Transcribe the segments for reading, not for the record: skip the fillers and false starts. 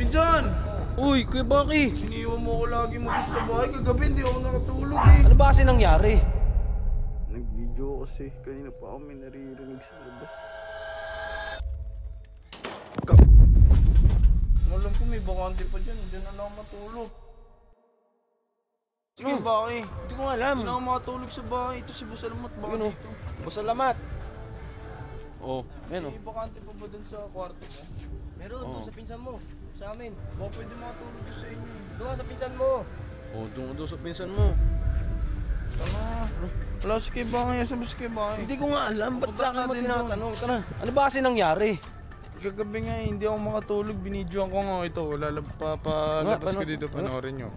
Pinsan! Uy, Kuya Baki! Iniwan mo ako lagi mag-isa sa bahay. Kagabi hindi ako nakatulog eh. Ano ba kasi nangyari? Nag-video kasi. Kanina pa ako may naririnig sa labas. Alam ko may bakante pa dyan. Diyan na lang matulog. Sige, Baki. Hindi ko nga alam. Hindi na ako makatulog sa bahay. Ito si Busalamat. Baka Yun, dito. Salamat. Oh, yan May bakante pa ba dun sa kwarto mo? Meron, doon sa pinsan mo. Sa amin. Baka pwede makatulog sa inyo. Doon sa pinsan mo. Oh, doon sa pinsan mo. Tama. Wala si Kay Baki. Asa ba si Kay Baki? Hindi ko nga alam. Ba't Punta sa akin mo natin tinatanong? Tara. Ano ba kasi nangyari? Kagabi nga hindi ako makatulog. Binidyoan ko nga ito. Papalabas ko dito. Panoorin nyo.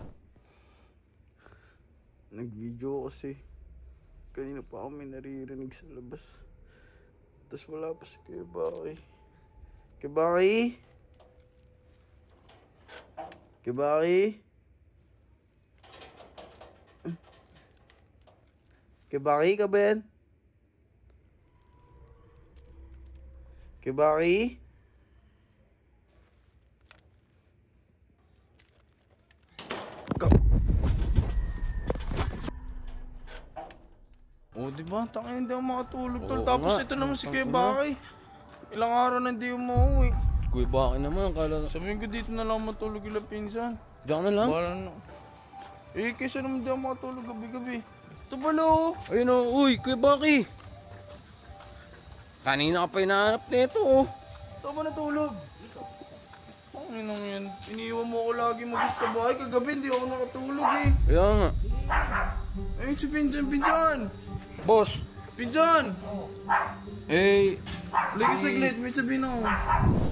Nag-video kasi. Kanina pa ako may naririnig sa labas. Tapos wala pa si Kay Baki. Kay Baki? Kay Baki? Kay Baki ka ba yan? Kay Baki? Oh, di ba? Tangina, hindi ako makatulog tol. Oo Tapos nga. ito naman si Kay Tangina. Baki. Ilang araw na hindi umuwi. Kuya Baki naman. Kala... Sabihin ko dito na lang matulog ilang pinsan. Diyan na lang. Bala na. Eh, kaysa naman di ako makatulog gabi-gabi. Ito pala oh. Ayun o. Uy, Kuya Baki. Kanina ka pa hinahanap nito oh. Ito ba natulog? Ang inang yan. Iniwan mo ako lagi mag-isa sa bahay. Kagabi hindi ako nakatulog eh. Kaya nga. Ayun si Pinsan. Boss. Pinsan! Eh... Lagi saglit, may sabihin ako.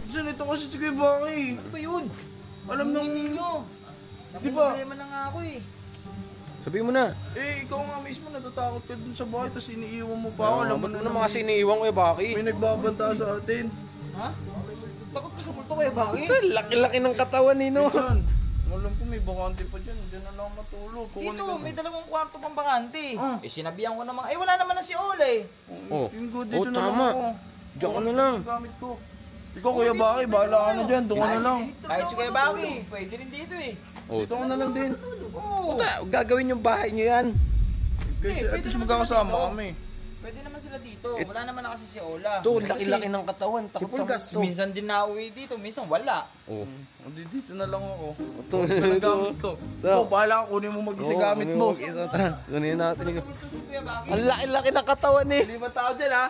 Pinsan, ito kasi si Kay Baki. Ano ba yun? Alam nang... Nyo. Di ba? Problema na nga ako eh. Sabihin mo na. Eh, ikaw nga mismo natatakot ka dun sa bahay tapos iniiwan mo pa ako. Alam mo Ba't na mo naman kasi iniiwan Kuya Baki? may nagbabanta sa atin. Ha? Takot ka sa multo kaya bakit? Ito, laki-laki ng katawan ni no. Pinsan, alam ko may bakante pa dyan. Diyan na lang matulog. Dito, may dalawang kwarto pang bakante. Ah. Eh sinabihan ko naman, eh wala naman na si Ola eh. Oh. Tingin ko dito na tama. lang ako. Diyan ka na lang. Ang gamit ko. Ikaw Kuya Baki, bahala ka na dyan. Doon ka na lang. Kahit si Kuya Baki, pwede rin dito eh. Oh. Dito ka na lang din. Oo. Gagawin yung bahay niyo yan. Kasi pwede at least naman magkakasama sila dito. kami. Pwede naman sila dito. Wala naman na kasi si Ola. Ito, laki-laki ng katawan. Si Takot Pulgas, to. minsan din nauwi dito, minsan wala. Oh. Dito na lang ako. Ito, Ang gamit ko. Oh, bahala ka kunin mo mag-isa gamit mo. Tara, kunin natin. Kuya Baki. Ang laki-laki ng katawan eh. Hindi ba tao dyan ha?